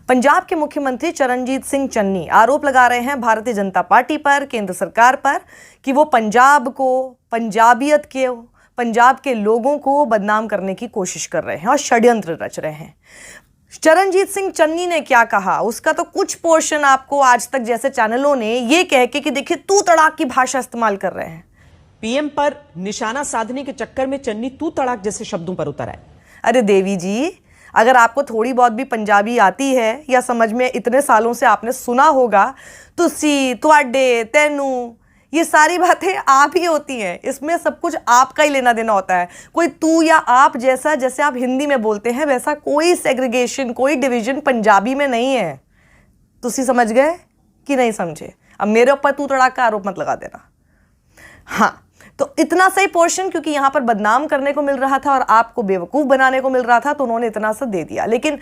पंजाब के मुख्यमंत्री चरणजीत सिंह चन्नी आरोप लगा रहे हैं भारतीय जनता पार्टी पर, केंद्र सरकार पर, कि वो पंजाब को, पंजाबियत के, पंजाब के लोगों को बदनाम करने की कोशिश कर रहे हैं और षड्यंत्र रच रहे हैं। चरणजीत सिंह चन्नी ने क्या कहा उसका तो कुछ पोर्शन आपको आज तक जैसे चैनलों ने ये कह के कि देखिए तू तड़ाक की भाषा इस्तेमाल कर रहे हैं। पीएम पर निशाना साधने के चक्कर में चन्नी तू तड़ाक जैसे शब्दों पर उतर आए। अरे देवी जी, अगर आपको थोड़ी बहुत भी पंजाबी आती है या समझ में इतने सालों से आपने सुना होगा, तुसी, तुआडे, तेनू, ये सारी बातें आप ही होती हैं। इसमें सब कुछ आपका ही लेना देना होता है। कोई तू या आप जैसा, जैसे आप हिंदी में बोलते हैं वैसा कोई सेग्रीगेशन, कोई डिवीजन पंजाबी में नहीं है। तुसी समझ गए कि नहीं समझे? अब मेरे ऊपर तू तड़ाक का आरोप मत लगा देना। हाँ, तो इतना सही पोर्शन, क्योंकि यहां पर बदनाम करने को मिल रहा था और आपको बेवकूफ बनाने को मिल रहा था, तो उन्होंने इतना सा दे दिया। लेकिन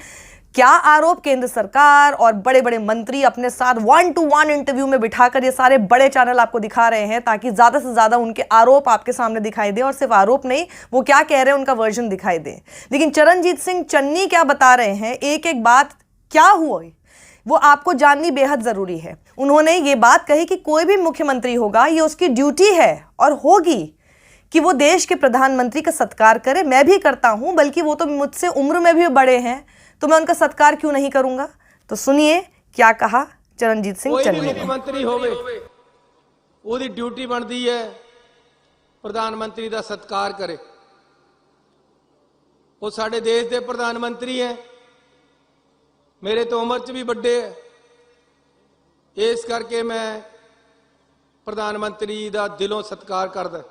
क्या आरोप केंद्र सरकार और बड़े बड़े मंत्री अपने साथ 1-to-1 इंटरव्यू में बिठाकर ये सारे बड़े चैनल आपको दिखा रहे हैं, ताकि ज्यादा से ज्यादा उनके आरोप आपके सामने दिखाई दे, और सिर्फ आरोप नहीं, वो क्या कह रहे हैं उनका वर्जन दिखाई दे। लेकिन चरणजीत सिंह चन्नी क्या बता रहे हैं, एक एक बात क्या हुआ वो आपको जाननी बेहद जरूरी है। उन्होंने ये बात कही कि कोई भी मुख्यमंत्री होगा, ये उसकी ड्यूटी है और होगी कि वो देश के प्रधानमंत्री का सत्कार करे। मैं भी करता हूं, बल्कि वो तो मुझसे उम्र में भी बड़े हैं, तो मैं उनका सत्कार क्यों नहीं करूंगा। तो सुनिए क्या कहा चरणजीत सिंह चन्नी ने। मुख्यमंत्री होवे ओदी ड्यूटी बनती है प्रधानमंत्री का सत्कार करे। वो साडे देश के प्रधानमंत्री हैं, मेरे तो उम्र च भी बड़े है, इस करके मैं प्रधानमंत्री का दिलों सत्कार करदा।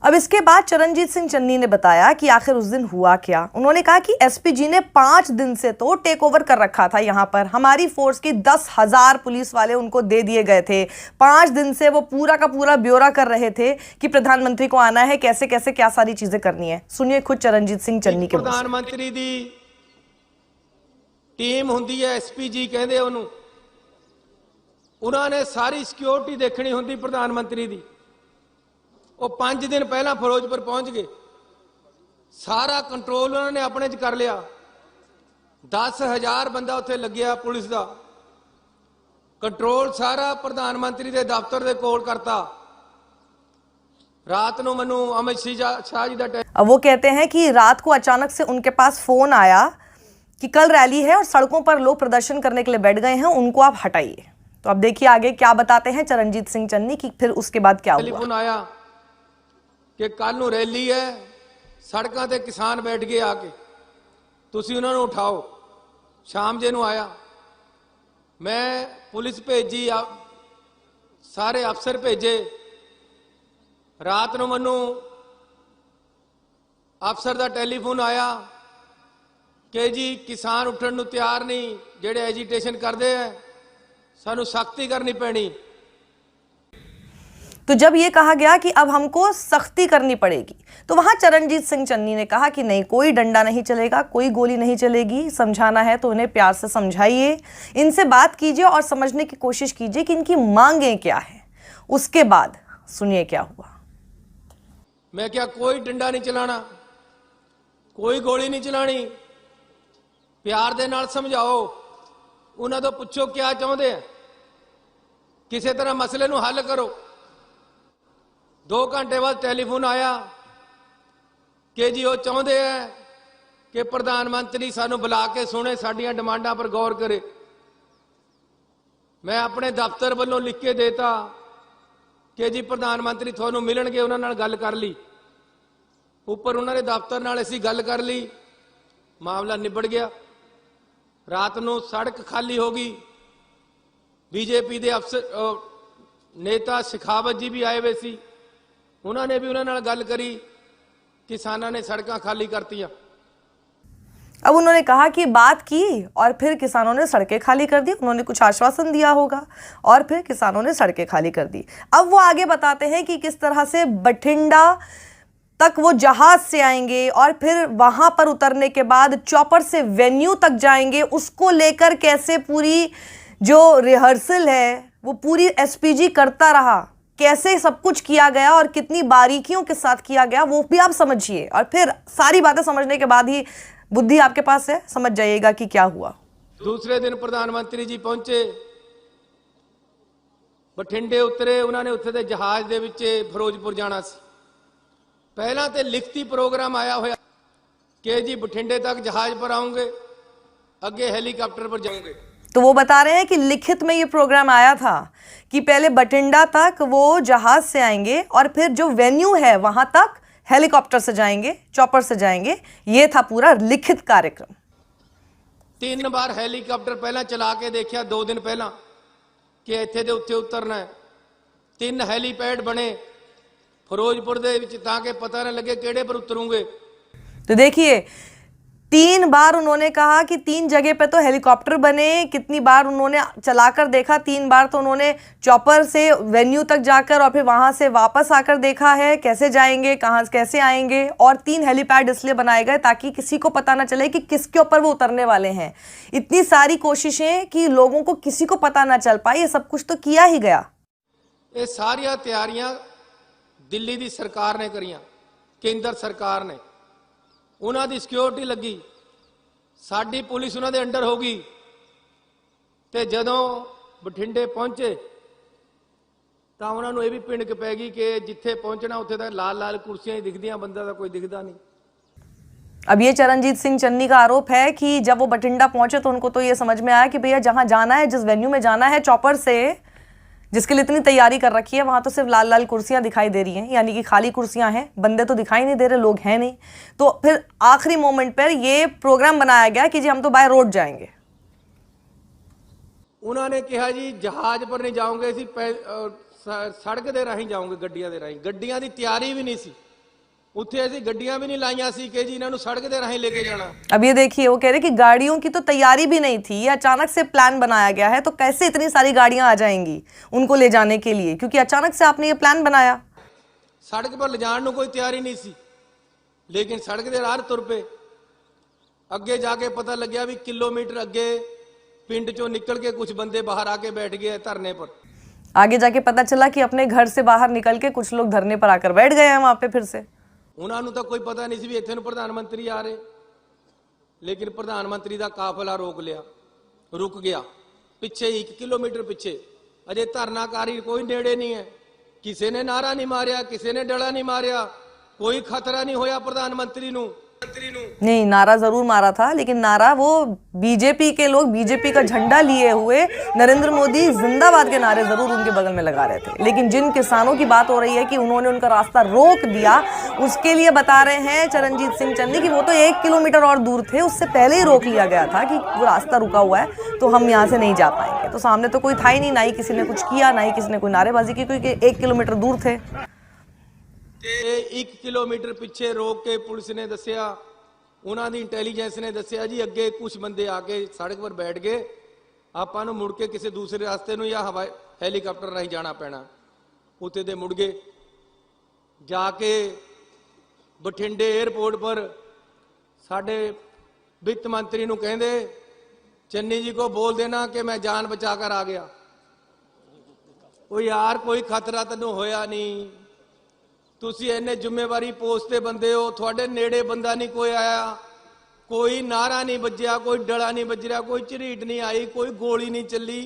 अब इसके बाद चरणजीत सिंह चन्नी ने बताया कि आखिर उस दिन हुआ क्या। उन्होंने कहा कि एसपीजी ने 5 दिन से तो टेक ओवर कर रखा था यहाँ पर। हमारी फोर्स की 10,000 पुलिस वाले उनको दे दिए गए थे। 5 दिन से वो पूरा का पूरा ब्यौरा कर रहे थे कि प्रधानमंत्री को आना है, कैसे कैसे क्या सारी चीजें करनी है। सुनिए खुद चरणजीत सिंह चन्नी के। प्रधानमंत्री दी टीम हुंदी है, एसपीजी कहंदे ओनू, उन्होंने सारी सिक्योरिटी देखनी हुंदी प्रधानमंत्री दी। वो 5 दिन पहला फिरोजपुर पहुंच गए, सारा कंट्रोल उन्होंने अपने च कर लिया। 10,000 बंदा उत्थे लग्या पुलिस का, कंट्रोल सारा प्रधानमंत्री के दफ्तर के कोल करता। रात को मैनू अमित शाह जी का, अब वो कहते हैं कि रात को अचानक से उनके पास फोन आया कि कल रैली है और सड़कों पर लोग प्रदर्शन करने के लिए बैठ गए हैं, उनको आप हटाइए। तो अब देखिए आगे क्या बताते हैं चरणजीत सिंह चन्नी की, फिर उसके बाद क्या हुआ। टेलीफोन आया कि कल नूं रैली है, सड़कों ते किसान बैठ गए आके, तुसीं उन्हां नूं उठाओ। शाम जे नूं आया, मैं पुलिस भेजी, सारे अफसर भेजे। रात नूं मैनू अफसर का टेलीफोन आया कि जी किसान उठण नूं तैयार नहीं, जेड़े एजीटेशन करते हैं, सानू सख्ती करनी पैनी। तो जब ये कहा गया कि अब हमको सख्ती करनी पड़ेगी, तो वहां चरणजीत सिंह चन्नी ने कहा कि नहीं, कोई डंडा नहीं चलेगा, कोई गोली नहीं चलेगी। समझाना है तो उन्हें प्यार से समझाइए, इनसे बात कीजिए और समझने की कोशिश कीजिए कि इनकी मांगें क्या है। उसके बाद सुनिए क्या हुआ। मैं क्या कोई डंडा नहीं चलाना, कोई गोली नहीं चलानी, प्यार दे नाल समझाओ। उन्हां तो पुछो क्या चाहते हैं, किसी तरह मसले नूं हल करो। 2 घंटे बाद टेलीफोन आया कि जी वो चाहते हैं कि प्रधानमंत्री सानू बुला के सुने, साडियां डिमांडां पर गौर करे। मैं अपने दफ्तर वालों लिख के देता कि जी प्रधानमंत्री थानू मिलणगे, उन्हां नाल गल कर ली। उपर उन्होंने दफ्तर नाल असीं गल कर ली, मामला निबड़ गया। रात नूं सड़क खाली हो गई। बीजेपी के अफसर नेता शेखावत जी भी आए हुए सी, उन्होंने भी उन्होंने गल करी, किसानों ने सड़कां खाली करतियां। अब उन्होंने कहा कि बात की और फिर किसानों ने सड़कें खाली कर दी। उन्होंने कुछ आश्वासन दिया होगा और फिर किसानों ने सड़कें खाली कर दी। अब वो आगे बताते हैं कि किस तरह से बठिंडा तक वो जहाज से आएंगे और फिर वहां पर उतरने के बाद चॉपर से वेन्यू तक जाएंगे। उसको लेकर कैसे पूरी जो रिहर्सल है वो पूरी एसपीजी करता रहा, कैसे सब कुछ किया गया और कितनी बारीकियों के साथ किया गया, वो भी आप समझिए। और फिर सारी बातें समझने के बाद ही बुद्धि आपके पास है, समझ जाइएगा कि क्या हुआ। दूसरे दिन प्रधानमंत्री जी पहुंचे, बठिंडे उतरे, उन्होंने उत्थे दे जहाज दे विच फिरोजपुर जाना सी। पहला तो लिखती प्रोग्राम आया होया कि जी बठिंडे तक जहाज पर आऊंगे, अगे हेलीकॉप्टर पर जाऊंगे। तो वो बता रहे हैं कि लिखित में ये प्रोग्राम आया था कि पहले बठिंडा तक वो जहाज से आएंगे और फिर जो वेन्यू है वहां तक हेलीकॉप्टर से जाएंगे, चॉपर से जाएंगे। ये था पूरा लिखित कार्यक्रम। 3 बार हेलीकॉप्टर पहला चला के देखा 2 दिन पहला कि इत्थे दे उत्ते उतरना है। 3 हेलीपैड बने फिरोजपुर दे विच ताकि पता न लगे केड़े पर उतरूंगे। तो देखिए 3 बार उन्होंने कहा कि 3 जगह पे तो हेलीकॉप्टर बने, कितनी बार उन्होंने चलाकर देखा, 3 बार तो उन्होंने चॉपर से वेन्यू तक जाकर और फिर वहां से वापस आकर देखा है कैसे जाएंगे, कहां कैसे आएंगे। और 3 हेलीपैड इसलिए बनाए गए ताकि किसी को पता ना चले कि किसके ऊपर वो उतरने वाले हैं। इतनी सारी कोशिशें कि लोगों को किसी को पता ना चल पाए, ये सब कुछ तो किया ही गया। ये सारिया तैयारियां दिल्ली दी सरकार ने करियां, केंद्र सरकार ने, उन्हां दी सिक्योरिटी लगी, साडी पुलिस उन्हां दे अंडर होगी। ते जदों बठिंडे पहुंचे तां उन्हां नूं इह भी भिणक पै गई कि जिथे पहुंचना उत्थे तां लाल लाल कुर्सियां ही दिखदियां, बंदा तां कोई दिखदा नहीं। अब ये चरणजीत सिंह चन्नी का आरोप है कि जब वो बठिंडा पहुंचे तो उनको तो ये समझ में आया कि भैया जहां जाना है, जिस वेन्यू में जाना है चॉपर से, जिसके लिए इतनी तैयारी कर रखी है, वहां तो सिर्फ लाल लाल कुर्सियां दिखाई दे रही हैं, यानी कि खाली कुर्सियां हैं, बंदे तो दिखाई नहीं दे रहे, लोग हैं नहीं। तो फिर आखिरी मोमेंट पर ये प्रोग्राम बनाया गया कि जी हम तो बाय रोड जाएंगे। उन्होंने कहा जी जहाज पर नहीं जाओगे, सड़क दे राही जाओगे, गड्डियां दे राही। गड्डियां दी तैयारी भी नहीं सी उत्थे, ऐसी गड्डियां भी नहीं लाइयां सी कि जी इन्हां नूं सड़क दे राही लेके जाना। अब ये देखिए वो कह रहे कि गाड़ियों की तो तैयारी भी नहीं थी, ये अचानक से प्लान बनाया गया है। तो कैसे इतनी सारी गाड़ियां आ जाएंगी उनको ले जाने के लिए, क्योंकि अचानक से आपने ये प्लान बनाया। सड़क पर ले जाने कोई तैयारी नहीं सी, लेकिन सड़क दे राह तुर पे। अगे जाके पता लग्या भी किलोमीटर अगे पिंड चों निकल के कुछ बंदे बाहर आके बैठ गए धरने पर। आगे जाके पता चला कि अपने घर से बाहर निकल के कुछ लोग धरने पर आकर बैठ गए हैं वहां पे फिर से। उन्होंने तो कोई पता नहीं सी भी इत्थे नूं प्रधानमंत्री आ रहे, लेकिन प्रधानमंत्री का काफिला रोक लिया, रुक गया पिछे 1 किलोमीटर पिछे। अजे धरनाकारी कोई नेड़े नहीं है, किसी ने नारा नहीं मारिया, किसी ने डला नहीं मारिया, कोई खतरा नहीं होया प्रधानमंत्री नूं। नहीं, नारा जरूर मारा था, लेकिन नारा वो बीजेपी के लोग, बीजेपी का झंडा लिए हुए नरेंद्र मोदी जिंदाबाद के नारे जरूर उनके बगल में लगा रहे थे। लेकिन जिन किसानों की बात हो रही है कि उन्होंने उनका रास्ता रोक दिया, उसके लिए बता रहे हैं चरणजीत सिंह चन्नी कि वो तो 1 किलोमीटर और दूर थे, उससे पहले ही रोक लिया गया था कि वो रास्ता रुका हुआ है तो हम यहाँ से नहीं जा पाएंगे। तो सामने तो कोई था ही नहीं, ना ही किसी ने कुछ किया, ना ही किसी ने कोई नारेबाजी की, क्योंकि 1 किलोमीटर दूर थे। 1 किलोमीटर पिछे रोक के पुलिस ने दसिया, उन्होंने इंटैलीजेंस ने दसिया जी अगे कुछ बंदे आके सड़क पर बैठ गए, आपां नूं मुड़ के किसी दूसरे रास्ते नूं या हवाई हेलीकॉप्टर राही जाना पैना। उत्ते दे मुड़ गए, जाके बठिंडे एयरपोर्ट पर साडे वित्त मंत्री नूं कहंदे चन्नी जी को बोल देना कि मैं जान बचा कर आ गया। ओ यार कोई खतरा तैनूं होया नहीं, तुसी इन्ने जिम्मेवारी पोस्ट ते बंदे हो, थोड़े नेड़े बंदा नहीं कोई आया, कोई नारा नहीं बजया, कोई डला नहीं बज रहा, कोई झरीट नहीं आई, कोई गोली नहीं चली,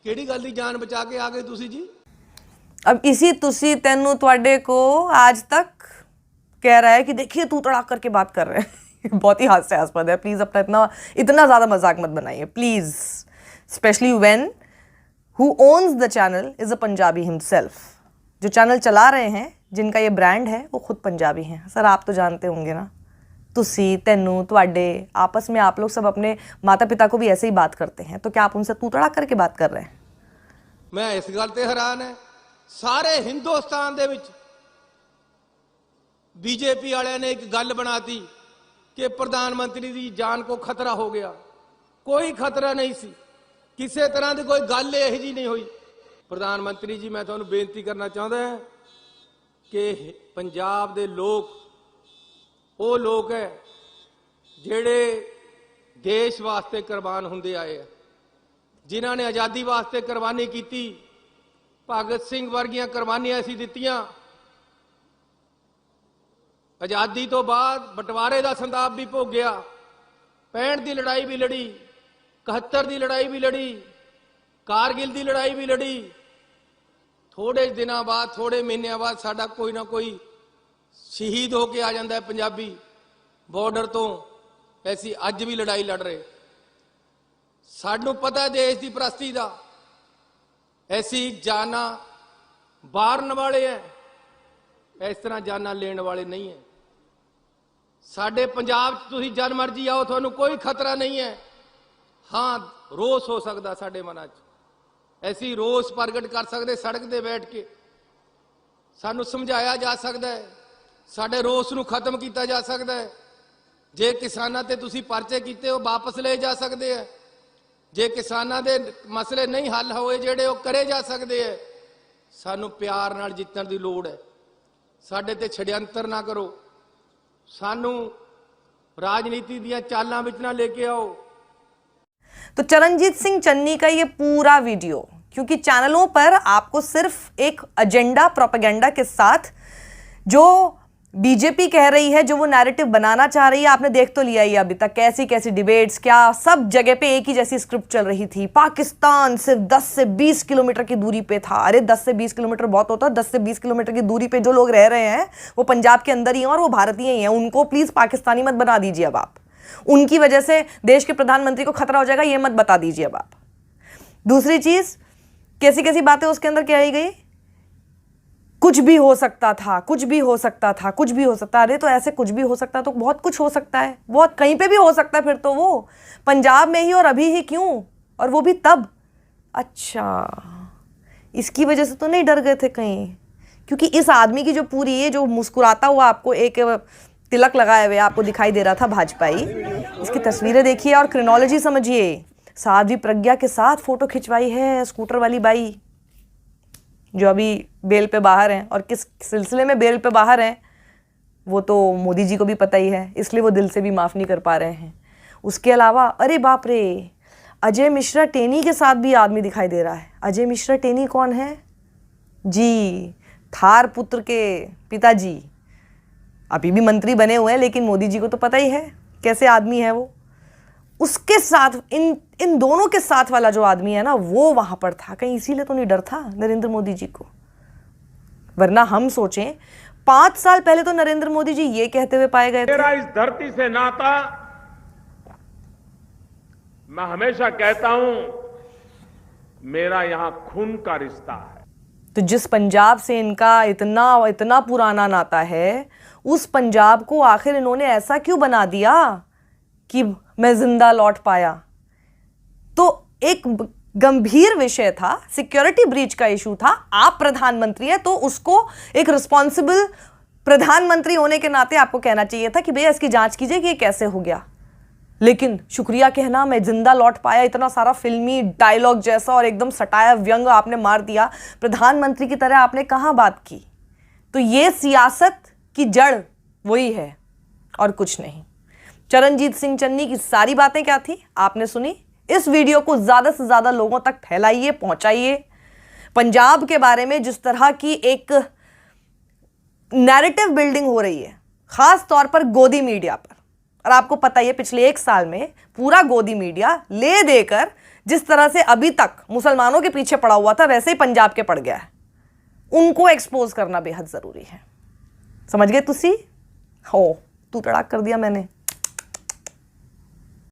केड़ी गल दी जान बचा के आ गए तुसी जी। अब इसी तुसी तेनू तुहाडे को आज तक कह रहा है कि देखिए तू तड़ाक करके बात कर रहे हैं। बहुत ही हास्यास्पद है। प्लीज अपना इतना ज्यादा मजाक मत बनाइए please, specially when who owns the channel is a Punjabi himself. जो चैनल चला रहे हैं, जिनका ये ब्रांड है, वो खुद पंजाबी हैं। सर आप तो जानते होंगे ना, तुसी तेनू तुहाडे आपस में आप लोग सब अपने माता पिता को भी ऐसे ही बात करते हैं, तो क्या आप उनसे तू तड़ाक करके बात कर रहे हैं? मैं इस गल ते हैरान है, सारे हिंदुस्तान दे विच बीजेपी वाले ने एक गल बनाती कि प्रधानमंत्री की जान को खतरा हो गया। कोई खतरा नहीं सी, किसी तरह की कोई गल यह जी नहीं हुई। प्रधानमंत्री जी मैं तुहानू बेनती करना चाहता है कि पंजाब दे लोग वो लोग है जेड़े देश वास्ते कुर्बान हुंदे आए हैं, जिन्हां ने आज़ादी वास्ते कुर्बानी की। भगत सिंह वर्गियां कुर्बानियां असीं दित्तियां। आज़ादी तो बाद बंटवारे का संताप भी भोगिया, 65 की लड़ाई भी लड़ी, 71 ਦੀ ਲੜਾਈ ਵੀ ਲੜੀ, ਕਾਰਗਿਲ ਦੀ ਲੜਾਈ ਵੀ ਲੜੀ। ਥੋੜੇ ਦਿਨਾਂ ਬਾਅਦ, ਥੋੜੇ ਮਹੀਨਿਆਂ ਬਾਅਦ ਸਾਡਾ ਕੋਈ ਨਾ ਕੋਈ ਸ਼ਹੀਦ ਹੋ ਕੇ ਆ ਜਾਂਦਾ ਹੈ ਪੰਜਾਬੀ ਬਾਰਡਰ ਤੋਂ। ਐਸੀ ਅੱਜ ਵੀ ਲੜਾਈ ਲੜ ਰਹੇ। ਸਾਨੂੰ ਪਤਾ ਦੇਸ਼ ਦੀ ਪ੍ਰਸਤੀ ਦਾ, ਐਸੀ ਜਾਨਾਂ ਵਾਰਨ ਵਾਲੇ ਹੈ, ਇਸ ਤਰ੍ਹਾਂ ਜਾਨਾਂ ਲੈਣ ਵਾਲੇ ਨਹੀਂ ਹੈ। ਸਾਡੇ ਪੰਜਾਬ 'ਚ ਤੁਸੀਂ ਜਦ ਮਰਜੀ ਆਓ, ਤੁਹਾਨੂੰ ਕੋਈ ਖਤਰਾ ਨਹੀਂ ਹੈ। ਹਾਂ, ਰੋਸ ਹੋ ਸਕਦਾ ਸਾਡੇ ਮਨਾਂ 'ਚ, ਐਸੀ ਰੋਸ ਪ੍ਰਗਟ ਕਰ ਸਕਦੇ ਸੜਕ ਤੇ ਬੈਠ ਕੇ। ਸਾਨੂੰ ਸਮਝਾਇਆ ਜਾ ਸਕਦਾ ਹੈ, ਸਾਡੇ ਰੋਸ ਨੂੰ ਖਤਮ ਕੀਤਾ ਜਾ ਸਕਦਾ ਹੈ। ਜੇ ਕਿਸਾਨਾਂ ਤੇ ਤੁਸੀਂ ਪਰਚੇ ਕੀਤੇ ਉਹ ਵਾਪਸ ਲਏ ਜਾ ਸਕਦੇ ਆ। ਜੇ ਕਿਸਾਨਾਂ ਦੇ ਮਸਲੇ ਨਹੀਂ ਹੱਲ ਹੋਏ ਜਿਹੜੇ, ਉਹ ਕਰੇ ਜਾ ਸਕਦੇ ਆ। ਸਾਨੂੰ ਪਿਆਰ ਨਾਲ ਜਿੱਤਣ ਦੀ ਲੋੜ ਹੈ। ਸਾਡੇ ਤੇ ਛੜਯੰਤਰ ਨਾ ਕਰੋ, ਸਾਨੂੰ राजनीति दिया चालां विच ना लेके आओ। तो चरणजीत सिंह चन्नी का ये पूरा वीडियो, क्योंकि चैनलों पर आपको सिर्फ एक एजेंडा प्रोपेगेंडा के साथ जो बीजेपी कह रही है, जो वो नैरेटिव बनाना चाह रही है, आपने देख तो लिया ही अभी तक कैसी कैसी डिबेट्स, क्या सब जगह पे एक ही जैसी स्क्रिप्ट चल रही थी। पाकिस्तान सिर्फ 10 से 20 किलोमीटर की दूरी पे था। अरे 10 से 20 किलोमीटर बहुत होता है। 10 से 20 किलोमीटर की दूरी पे जो लोग रह रहे हैं वो पंजाब के अंदर ही हैं और वो भारतीय ही हैं। उनको प्लीज पाकिस्तानी मत बना दीजिए अब आप। उनकी वजह से देश के प्रधानमंत्री को खतरा हो जाएगा, ये मत बता दीजिए अब आप। दूसरी चीज, कैसी कैसी बातें उसके अंदर कही गई, कुछ भी हो सकता था, कुछ भी हो सकता था, कुछ भी हो सकता। अरे तो ऐसे कुछ भी हो सकता तो बहुत कुछ हो सकता है, बहुत कहीं पे भी हो सकता है। फिर तो वो पंजाब में ही और अभी ही क्यों, और वो भी तब। अच्छा, इसकी वजह से तो नहीं डर गए थे कहीं? क्योंकि इस आदमी की जो पूरी ये जो मुस्कुराता हुआ आपको एक तिलक लगाए हुए आपको दिखाई दे रहा था भाजपाई, इसकी तस्वीरें देखिए और क्रोनोलॉजी समझिए। साध्वी प्रज्ञा के साथ फोटो खिंचवाई है स्कूटर वाली बाई, जो अभी बेल पे बाहर हैं, और किस सिलसिले में बेल पे बाहर हैं वो तो मोदी जी को भी पता ही है, इसलिए वो दिल से भी माफ़ नहीं कर पा रहे हैं। उसके अलावा अरे बाप रे, अजय मिश्रा टेनी के साथ भी आदमी दिखाई दे रहा है। अजय मिश्रा टेनी कौन है जी? थार पुत्र के पिताजी, अभी भी मंत्री बने हुए हैं, लेकिन मोदी जी को तो पता ही है कैसे आदमी है वो। उसके साथ इन दोनों के साथ वाला जो आदमी है ना, वो वहां पर था। कहीं इसीलिए तो नहीं डर था नरेंद्र मोदी जी को? वरना हम सोचें 5 साल पहले तो नरेंद्र मोदी जी ये कहते हुए पाए गए थे, मेरा इस धरती से नाता, मैं हमेशा कहता हूं, मेरा यहां खून का रिश्ता है। तो जिस पंजाब से इनका इतना इतना पुराना नाता है, उस पंजाब को आखिर इन्होंने ऐसा क्यों बना दिया कि मैं जिंदा लौट पाया? तो एक गंभीर विषय था, सिक्योरिटी ब्रीच का इशू था। आप प्रधानमंत्री हैं तो उसको एक रिस्पॉन्सिबल प्रधानमंत्री होने के नाते आपको कहना चाहिए था कि भैया इसकी जांच कीजिए कि ये कैसे हो गया। लेकिन शुक्रिया कहना मैं जिंदा लौट पाया, इतना सारा फिल्मी डायलॉग जैसा और एकदम सटाया व्यंग आपने मार दिया, प्रधानमंत्री की तरह आपने कहां बात की? तो ये सियासत की जड़ वही है और कुछ नहीं। चरणजीत सिंह चन्नी की सारी बातें क्या थी आपने सुनी। इस वीडियो को ज्यादा से ज्यादा लोगों तक फैलाइए, पहुंचाइए। पंजाब के बारे में जिस तरह की एक नैरेटिव बिल्डिंग हो रही है, खास तौर पर गोदी मीडिया पर, और आपको पता ही है पिछले 1 साल में पूरा गोदी मीडिया ले देकर जिस तरह से अभी तक मुसलमानों के पीछे पड़ा हुआ था, वैसे ही पंजाब के पड़ गया है। उनको एक्सपोज करना बेहद जरूरी है। समझ गए तुसी? हो तू तड़ाक कर दिया मैंने।